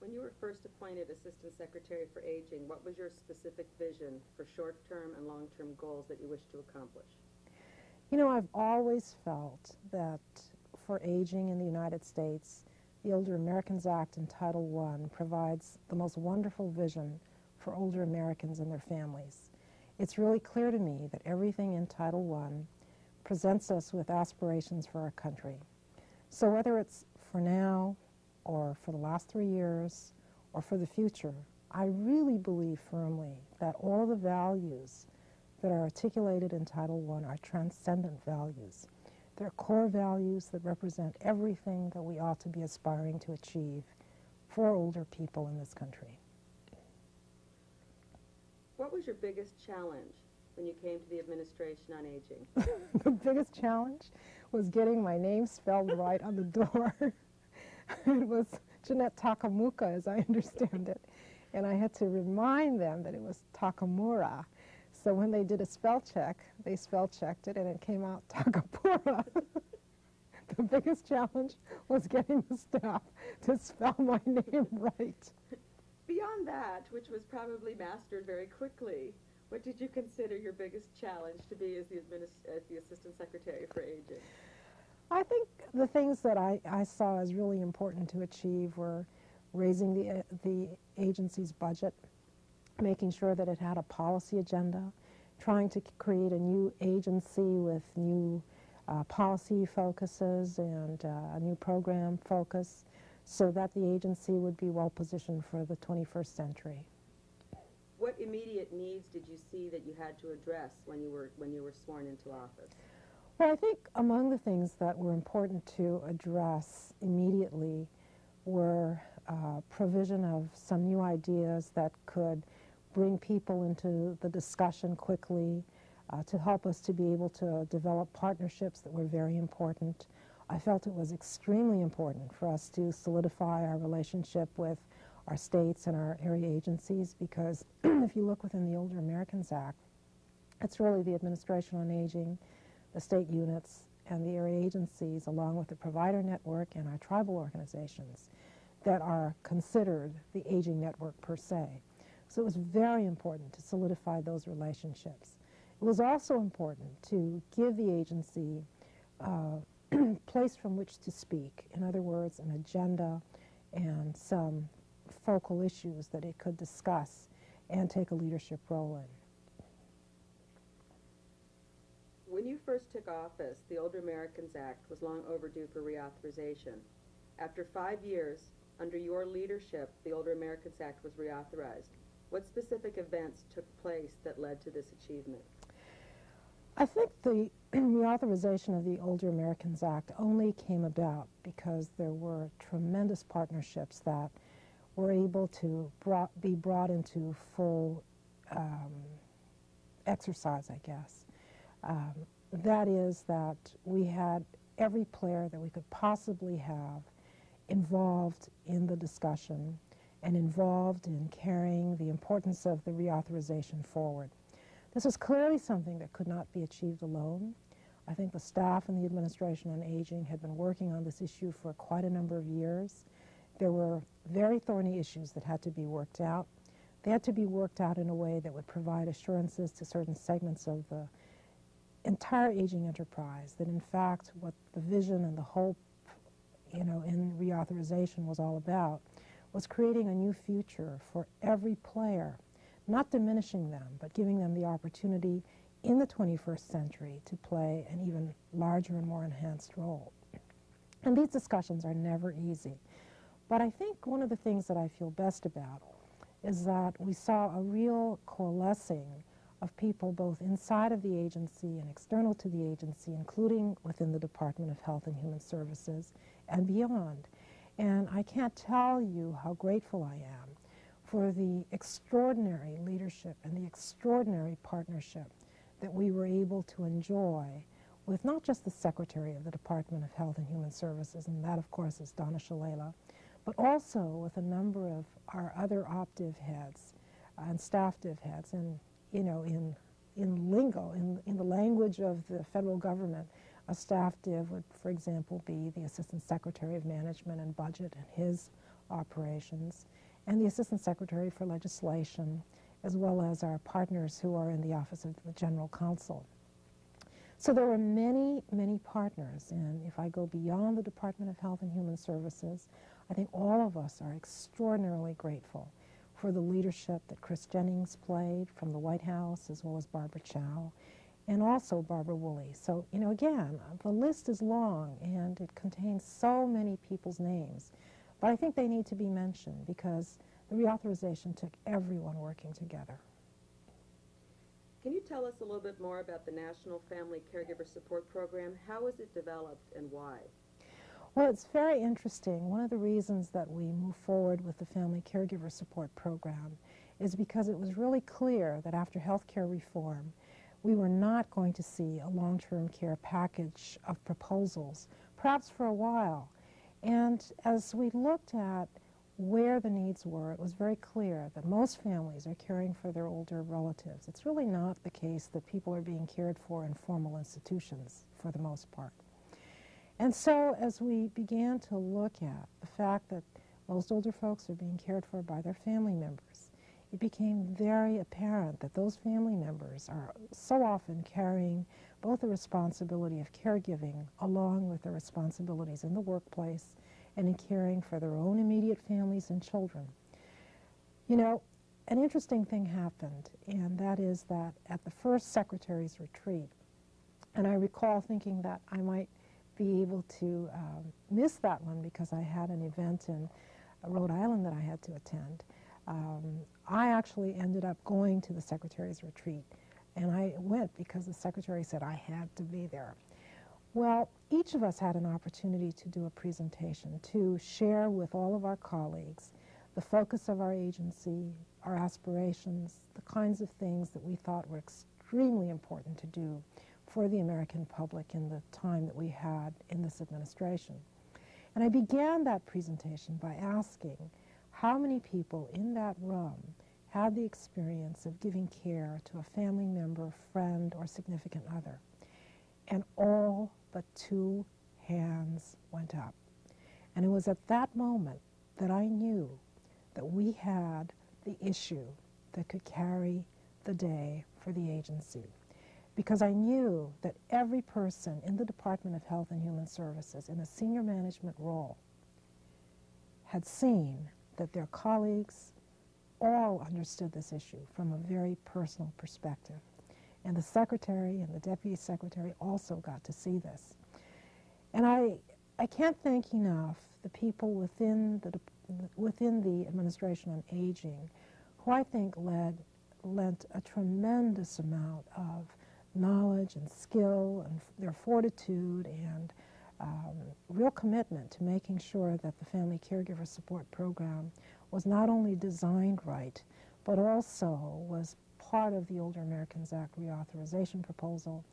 When you were first appointed Assistant Secretary for Aging, what was your specific vision for short-term and long-term goals that you wish to accomplish? You know, I've always felt that for aging in the United States, the Older Americans Act in Title I provides the most wonderful vision for older Americans and their families. It's really clear to me that everything in Title I presents us with aspirations for our country. So whether it's for now, or for the last 3 years, or for the future, I really believe firmly that all of the values that are articulated in Title I are transcendent values. They're core values that represent everything that we ought to be aspiring to achieve for older people in this country. What was your biggest challenge when you came to the Administration on Aging? The biggest challenge was getting my name spelled right on the door. It was Jeannette Takamura, as I understand it, and I had to remind them that it was Takamura. So when they did a spell check, they spell checked it, and it came out Takamura. The biggest challenge was getting the staff to spell my name right. Beyond that, which was probably mastered very quickly, what did you consider your biggest challenge to be as the Assistant Secretary for Aging? I think the things that I saw as really important to achieve were raising the agency's budget, making sure that it had a policy agenda, trying to create a new agency with new policy focuses and a new program focus so that the agency would be well positioned for the 21st century. What immediate needs did you see that you had to address when you were sworn into office? Well, I think among the things that were important to address immediately were provision of some new ideas that could bring people into the discussion quickly, to help us to be able to develop partnerships that were very important. I felt it was extremely important for us to solidify our relationship with our states and our area agencies because if you look within the Older Americans Act, it's really the Administration on Aging, the state units, and the area agencies, along with the provider network and our tribal organizations, that are considered the aging network per se. So it was very important to solidify those relationships. It was also important to give the agency a place from which to speak. In other words, an agenda and some focal issues that it could discuss and take a leadership role in. When you first took office, the Older Americans Act was long overdue for reauthorization. After 5 years, under your leadership, the Older Americans Act was reauthorized. What specific events took place that led to this achievement? I think the reauthorization of the Older Americans Act only came about because there were tremendous partnerships that were able to be brought into full exercise, I guess. That is that we had every player that we could possibly have involved in the discussion and involved in carrying the importance of the reauthorization forward. This was clearly something that could not be achieved alone. I think the staff and the Administration on Aging had been working on this issue for quite a number of years. There were very thorny issues that had to be worked out. They had to be worked out in a way that would provide assurances to certain segments of the entire aging enterprise that in fact what the vision and the hope, in reauthorization was all about was creating a new future for every player, not diminishing them, but giving them the opportunity in the 21st century to play an even larger and more enhanced role. And these discussions are never easy. But I think one of the things that I feel best about is that we saw a real coalescing of people both inside of the agency and external to the agency, including within the Department of Health and Human Services and beyond. And I can't tell you how grateful I am for the extraordinary leadership and the extraordinary partnership that we were able to enjoy with not just the Secretary of the Department of Health and Human Services, and that of course is Donna Shalala, but also with a number of our other optive heads and staff div heads. And in lingo, in the language of the federal government, a staff div would, for example, be the Assistant Secretary of Management and Budget and his operations, and the Assistant Secretary for Legislation, as well as our partners who are in the Office of the General Counsel. So there were many, many partners, and if I go beyond the Department of Health and Human Services, I think all of us are extraordinarily grateful for the leadership that Chris Jennings played from the White House, as well as Barbara Chow, and also Barbara Woolley. So, you know, again, the list is long, and it contains so many people's names. But I think they need to be mentioned because the reauthorization took everyone working together. Can you tell us a little bit more about the National Family Caregiver Support Program? How was it developed and why? Well, it's very interesting. One of the reasons that we move forward with the Family Caregiver Support Program is because it was really clear that after health care reform, we were not going to see a long-term care package of proposals, perhaps for a while. And as we looked at where the needs were, it was very clear that most families are caring for their older relatives. It's really not the case that people are being cared for in formal institutions for the most part. And so as we began to look at the fact that most older folks are being cared for by their family members, it became very apparent that those family members are so often carrying both the responsibility of caregiving along with the responsibilities in the workplace and in caring for their own immediate families and children. You know, an interesting thing happened, and that is that at the first Secretary's retreat, and I recall thinking that I might be able to miss that one because I had an event in Rhode Island that I had to attend. I actually ended up going to the Secretary's retreat, and I went because the Secretary said I had to be there. Well, each of us had an opportunity to do a presentation, to share with all of our colleagues the focus of our agency, our aspirations, the kinds of things that we thought were extremely important to do for the American public in the time that we had in this administration. And I began that presentation by asking how many people in that room had the experience of giving care to a family member, friend, or significant other. And all but 2 hands went up. And it was at that moment that I knew that we had the issue that could carry the day for the agency. Because I knew that every person in the Department of Health and Human Services in a senior management role had seen that their colleagues all understood this issue from a very personal perspective. And the Secretary and the Deputy Secretary also got to see this. And I can't thank enough the people within the Administration on Aging who I think lent a tremendous amount of knowledge and skill and their fortitude and real commitment to making sure that the Family Caregiver Support Program was not only designed right, but also was part of the Older Americans Act reauthorization proposal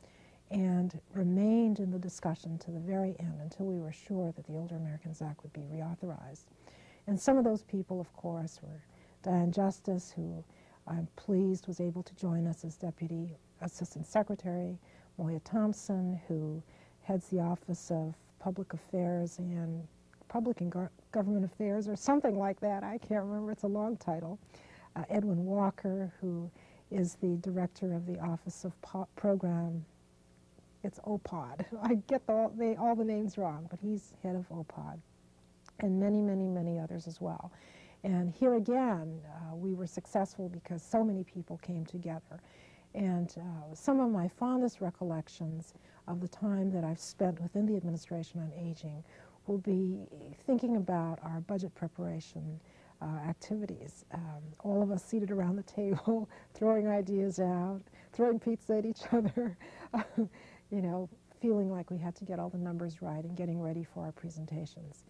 and remained in the discussion to the very end until we were sure that the Older Americans Act would be reauthorized. And some of those people, of course, were Diane Justice, who I'm pleased was able to join us as Deputy Assistant Secretary, Moya Thompson, who heads the Office of Public Affairs and Public and Government Affairs, or something like that. I can't remember. It's a long title. Edwin Walker, who is the Director of the Office of Program. It's OPOD. I get all the names wrong, but he's head of OPOD. And many, many, many others as well. And here again, we were successful because so many people came together. And some of my fondest recollections of the time that I've spent within the Administration on Aging will be thinking about our budget preparation activities. All of us seated around the table, throwing ideas out, throwing pizza at each other, you know, feeling like we had to get all the numbers right and getting ready for our presentations.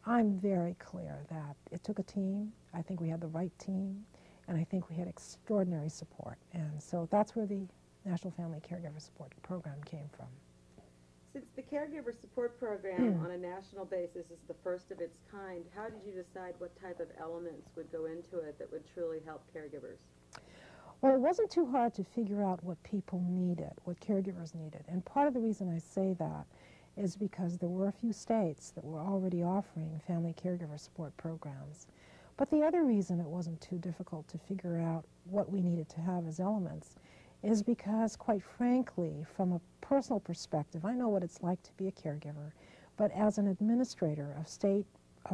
I'm very clear that it took a team. I think we had the right team, and I think we had extraordinary support. And so that's where the National Family Caregiver Support Program came from. Since the Caregiver Support Program on a national basis is the first of its kind, how did you decide what type of elements would go into it that would truly help caregivers? Well, it wasn't too hard to figure out what people needed, what caregivers needed. And part of the reason I say that is because there were a few states that were already offering family caregiver support programs. But the other reason it wasn't too difficult to figure out what we needed to have as elements is because, quite frankly, from a personal perspective, I know what it's like to be a caregiver, but as an administrator of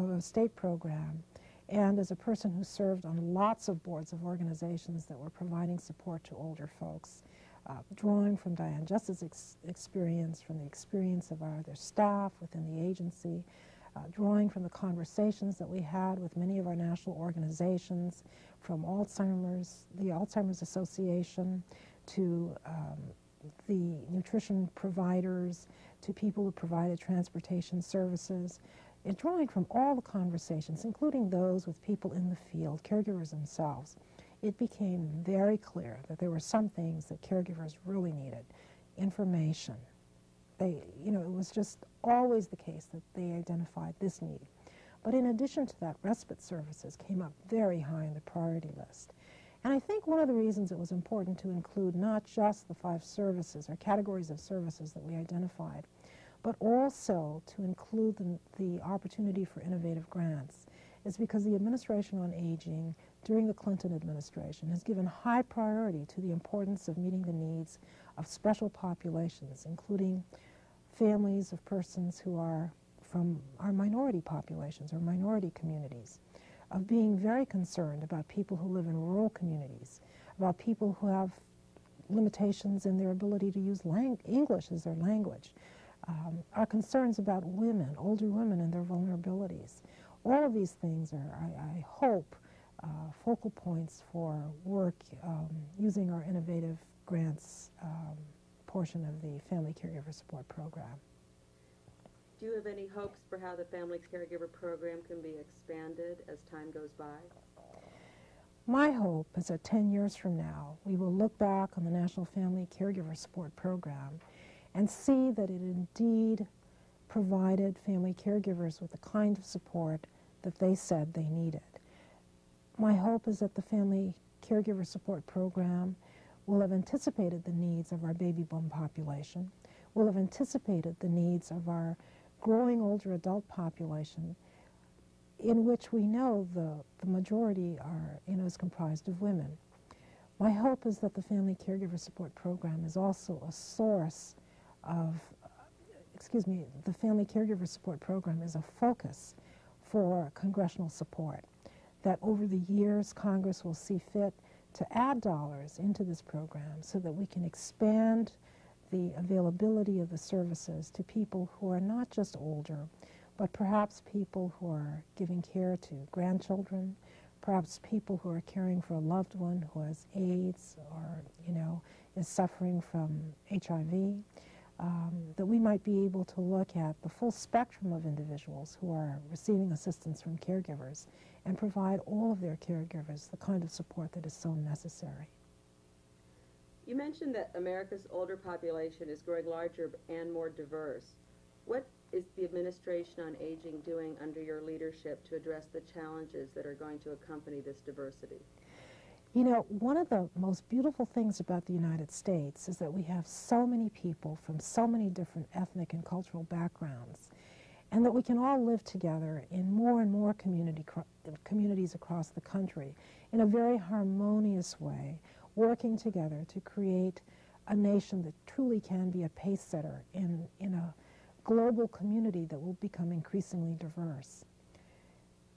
a state program, and as a person who served on lots of boards of organizations that were providing support to older folks, drawing from Diane Justice's experience, from the experience of our other staff within the agency, drawing from the conversations that we had with many of our national organizations, from the Alzheimer's Association to the nutrition providers, to people who provided transportation services, and drawing from all the conversations, including those with people in the field, caregivers themselves, it became very clear that there were some things that caregivers really needed. Information. It was just always the case that they identified this need. But in addition to that, respite services came up very high on the priority list. And I think one of the reasons it was important to include not just the 5 services or categories of services that we identified, but also to include the opportunity for innovative grants, is because the Administration on Aging during the Clinton administration has given high priority to the importance of meeting the needs of special populations, including families of persons who are from our minority populations or minority communities, of being very concerned about people who live in rural communities, about people who have limitations in their ability to use English as their language, our concerns about women, older women, and their vulnerabilities. All of these things are, I hope, focal points for work using our innovative grants portion of the Family Caregiver Support Program. Do you have any hopes for how the Family Caregiver Program can be expanded as time goes by? My hope is that 10 years from now, we will look back on the National Family Caregiver Support Program and see that it indeed provided family caregivers with the kind of support that they said they needed. My hope is that the Family Caregiver Support Program will have anticipated the needs of our baby boom population, will have anticipated the needs of our growing older adult population, in which we know the majority is comprised of women. My hope is that the Family Caregiver Support Program is also a source of, the Family Caregiver Support Program is a focus for congressional support, that over the years Congress will see fit to add dollars into this program so that we can expand the availability of the services to people who are not just older, but perhaps people who are giving care to grandchildren, perhaps people who are caring for a loved one who has AIDS or, is suffering from HIV, that we might be able to look at the full spectrum of individuals who are receiving assistance from caregivers and provide all of their caregivers the kind of support that is so necessary. You mentioned that America's older population is growing larger and more diverse. What is the Administration on Aging doing under your leadership to address the challenges that are going to accompany this diversity? One of the most beautiful things about the United States is that we have so many people from so many different ethnic and cultural backgrounds, and that we can all live together in more and more communities across the country in a very harmonious way, working together to create a nation that truly can be a pace setter in a global community that will become increasingly diverse.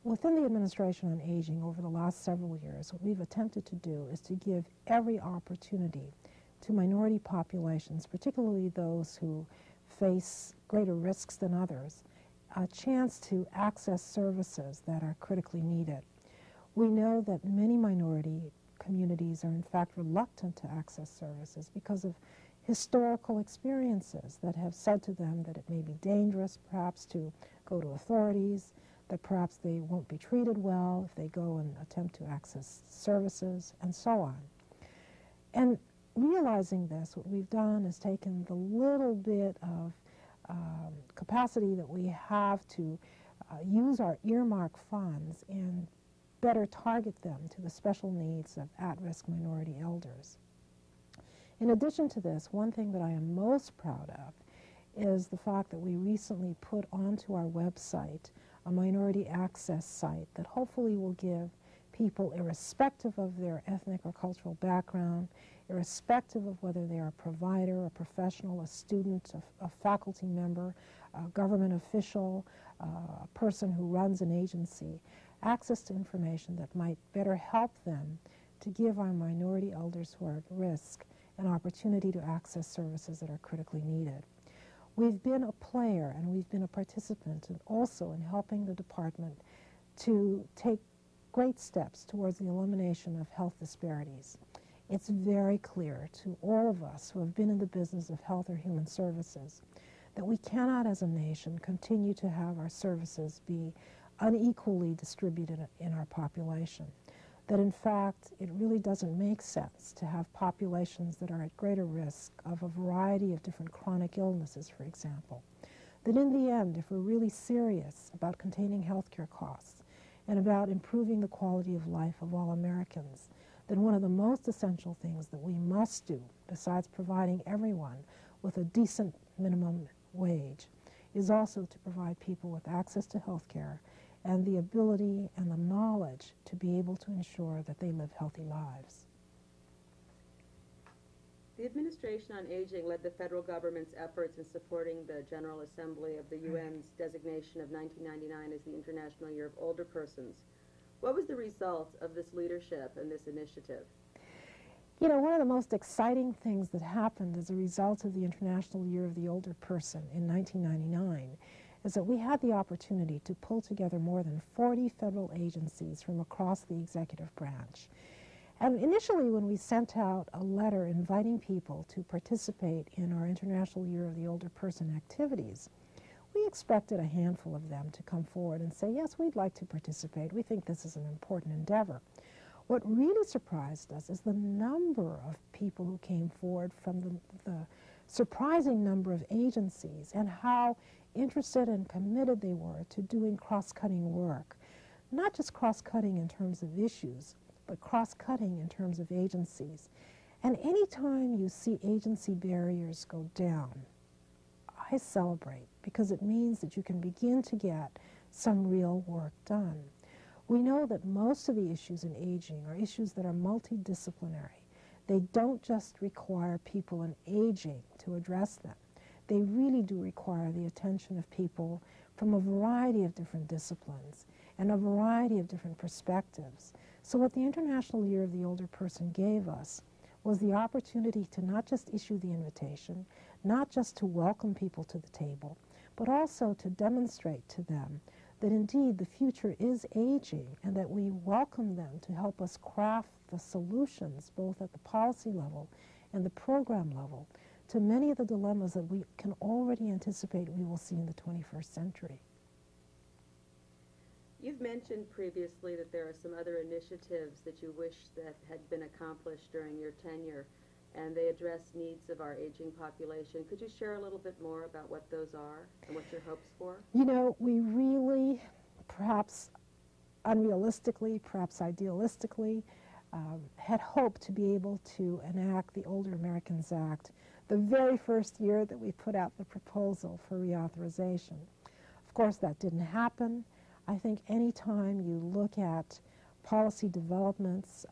Within the Administration on Aging over the last several years, what we've attempted to do is to give every opportunity to minority populations, particularly those who face greater risks than others, a chance to access services that are critically needed. We know that many minority communities are in fact reluctant to access services because of historical experiences that have said to them that it may be dangerous perhaps to go to authorities, that perhaps they won't be treated well if they go and attempt to access services, and so on. And realizing this, what we've done is taken the little bit of capacity that we have to use our earmark funds and better target them to the special needs of at-risk minority elders. In addition to this, one thing that I am most proud of is the fact that we recently put onto our website a minority access site that hopefully will give people, irrespective of their ethnic or cultural background, irrespective of whether they are a provider, a professional, a student, a faculty member, a government official, a person who runs an agency, access to information that might better help them to give our minority elders who are at risk an opportunity to access services that are critically needed. We've been a player and we've been a participant and also in helping the department to take great steps towards the elimination of health disparities. It's very clear to all of us who have been in the business of health or human services that we cannot as a nation continue to have our services be unequally distributed in our population. That in fact it really doesn't make sense to have populations that are at greater risk of a variety of different chronic illnesses, for example. That in the end, if we're really serious about containing healthcare costs and about improving the quality of life of all Americans, then one of the most essential things that we must do, besides providing everyone with a decent minimum wage, is also to provide people with access to health care and the ability and the knowledge to be able to ensure that they live healthy lives. The Administration on Aging led the federal government's efforts in supporting the General Assembly of the UN's designation of 1999 as the International Year of Older Persons. What was the result of this leadership and this initiative? You know, one of the most exciting things that happened as a result of the International Year of the Older Person in 1999 is that we had the opportunity to pull together more than 40 federal agencies from across the executive branch. And initially, when we sent out a letter inviting people to participate in our International Year of the Older Person activities, we expected a handful of them to come forward and say, yes, we'd like to participate. We think this is an important endeavor. What really surprised us is the number of people who came forward from the surprising number of agencies and how interested and committed they were to doing cross-cutting work. Not just cross-cutting in terms of issues, but cross-cutting in terms of agencies. And anytime you see agency barriers go down, I celebrate, because it means that you can begin to get some real work done. We know that most of the issues in aging are issues that are multidisciplinary. They don't just require people in aging to address them. They really do require the attention of people from a variety of different disciplines and a variety of different perspectives. So what the International Year of the Older Person gave us was the opportunity to not just issue the invitation, not just to welcome people to the table, but also to demonstrate to them that indeed the future is aging and that we welcome them to help us craft the solutions both at the policy level and the program level to many of the dilemmas that we can already anticipate we will see in the 21st century. You've mentioned previously that there are some other initiatives that you wish that had been accomplished during your tenure, and they address needs of our aging population. Could you share a little bit more about what those are and what your hopes for? You know, we really, perhaps unrealistically, perhaps idealistically, had hoped to be able to enact the Older Americans Act the very first year that we put out the proposal for reauthorization. Of course, that didn't happen. I think any time you look at policy developments,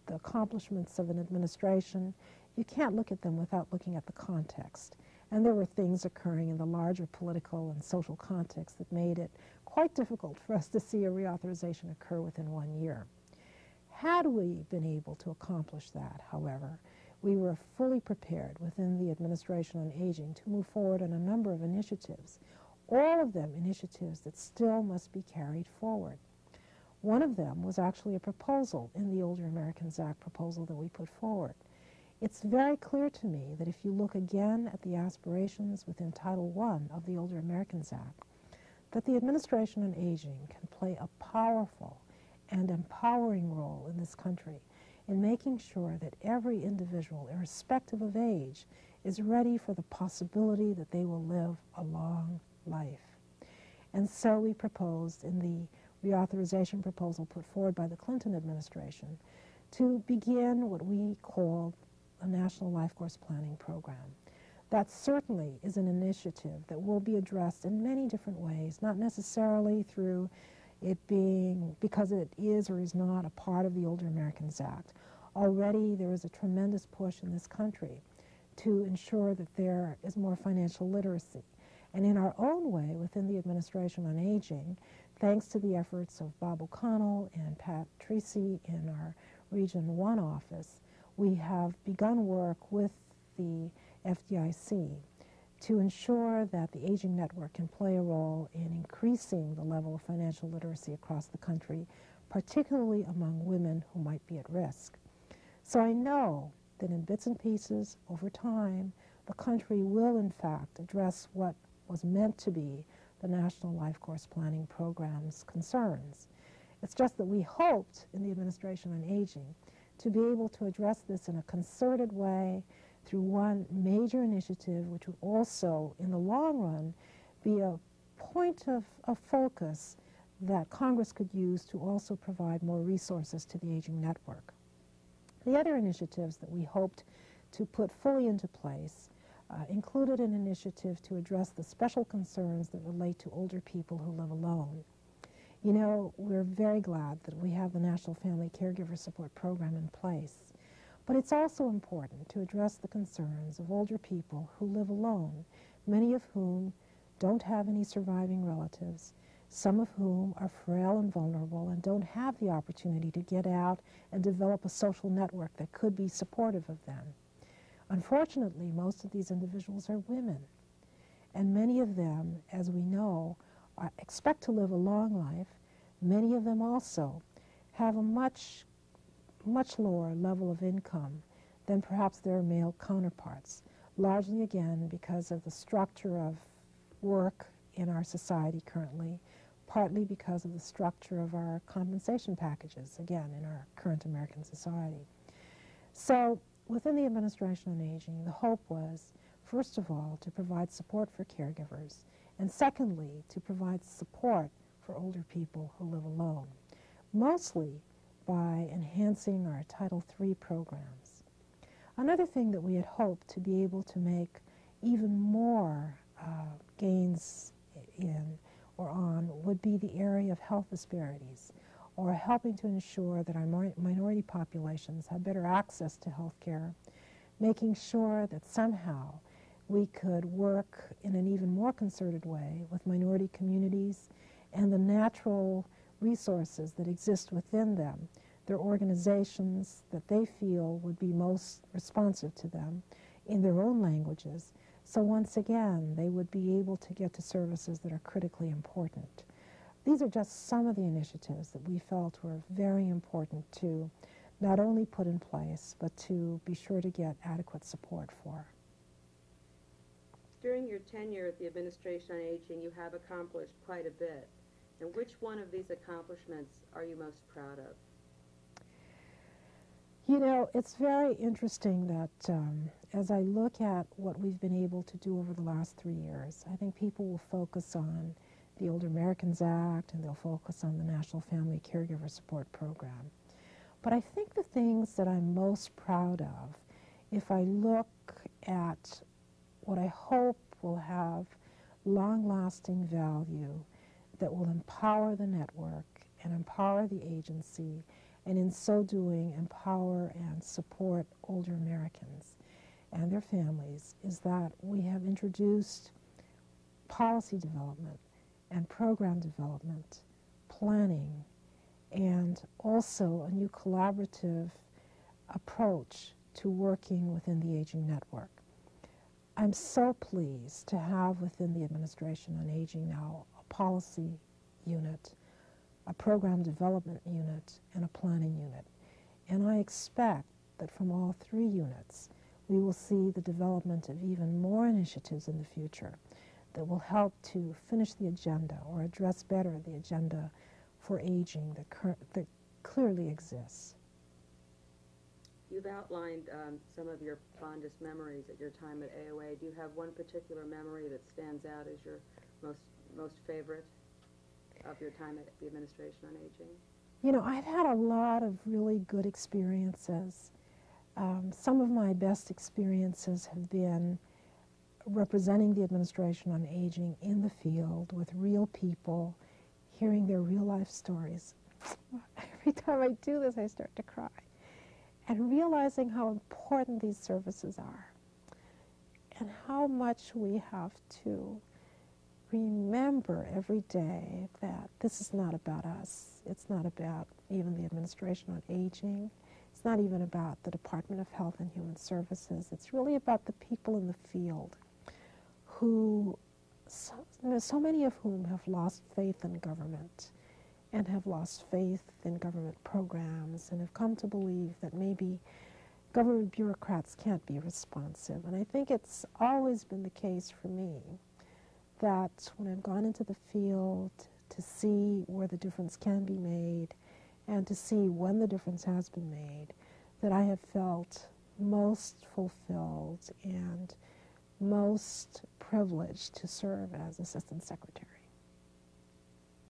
the accomplishments of an administration, you can't look at them without looking at the context. And there were things occurring in the larger political and social context that made it quite difficult for us to see a reauthorization occur within 1 year. Had we been able to accomplish that, however, we were fully prepared within the Administration on Aging to move forward on a number of initiatives, all of them initiatives that still must be carried forward. One of them was actually a proposal in the Older Americans Act proposal that we put forward. It's very clear to me that if you look again at the aspirations within Title I of the Older Americans Act, that the Administration on Aging can play a powerful and empowering role in this country in making sure that every individual, irrespective of age, is ready for the possibility that they will live a long life. And so we proposed in the reauthorization proposal put forward by the Clinton administration to begin what we called a National Life Course Planning Program That certainly is an initiative that will be addressed in many different ways, not necessarily through it being because it is or is not a part of the Older Americans Act. Already there is a tremendous push in this country to ensure that there is more financial literacy. And in our own way, within the Administration on Aging, thanks to the efforts of Bob O'Connell and Pat Tracy in our Region 1 office, we have begun work with the FDIC to ensure that the Aging Network can play a role in increasing the level of financial literacy across the country, particularly among women who might be at risk. So I know that in bits and pieces, over time, the country will in fact address what was meant to be the National Life Course Planning Program's concerns. It's just that we hoped in the Administration on Aging to be able to address this in a concerted way through one major initiative, which would also, in the long run, be a point of focus that Congress could use to also provide more resources to the Aging Network. The other initiatives that we hoped to put fully into place included an initiative to address the special concerns that relate to older people who live alone. You know, we're very glad that we have the National Family Caregiver Support Program in place. But it's also important to address the concerns of older people who live alone, many of whom don't have any surviving relatives, some of whom are frail and vulnerable and don't have the opportunity to get out and develop a social network that could be supportive of them. Unfortunately, most of these individuals are women, and many of them, as we know, expect to live a long life. Many of them also have a much lower level of income than perhaps their male counterparts, largely again because of the structure of work in our society currently, partly because of the structure of our compensation packages, again, in our current American society. So within the Administration on Aging, the hope was, first of all, to provide support for caregivers, and secondly, to provide support for older people who live alone, mostly by enhancing our Title III programs. Another thing that we had hoped to be able to make even more gains in or on would be the area of health disparities, or helping to ensure that our minority populations have better access to health care, making sure that somehow we could work in an even more concerted way with minority communities and the natural resources that exist within them, their organizations that they feel would be most responsive to them in their own languages. So once again, they would be able to get to services that are critically important. These are just some of the initiatives that we felt were very important to not only put in place, but to be sure to get adequate support for. During your tenure at the Administration on Aging, you have accomplished quite a bit. And which one of these accomplishments are you most proud of? You know, it's very interesting that as I look at what we've been able to do over the last 3 years, I think people will focus on the Older Americans Act and they'll focus on the National Family Caregiver Support Program. But I think the things that I'm most proud of, if I look at what I hope will have long-lasting value that will empower the network and empower the agency, and in so doing empower and support older Americans and their families, is that we have introduced policy development and program development, planning, and also a new collaborative approach to working within the Aging Network. I'm so pleased to have within the Administration on Aging now a policy unit, a program development unit, and a planning unit. And I expect that from all 3 units, we will see the development of even more initiatives in the future that will help to finish the agenda or address better the agenda for aging that clearly exists. You've outlined some of your fondest memories at your time at AOA. Do you have one particular memory that stands out as your most favorite of your time at the Administration on Aging? You know, I've had a lot of really good experiences. Some of my best experiences have been representing the Administration on Aging in the field with real people, hearing their real life stories. Every time I do this, I start to cry. And realizing how important these services are and how much we have to remember every day that this is not about us. It's not about even the Administration on Aging. It's not even about the Department of Health and Human Services. It's really about the people in the field who, so many of whom have lost faith in government and have lost faith in government programs and have come to believe that maybe government bureaucrats can't be responsive. And I think it's always been the case for me that when I've gone into the field to see where the difference can be made and to see when the difference has been made, that I have felt most fulfilled and most privileged to serve as Assistant Secretary.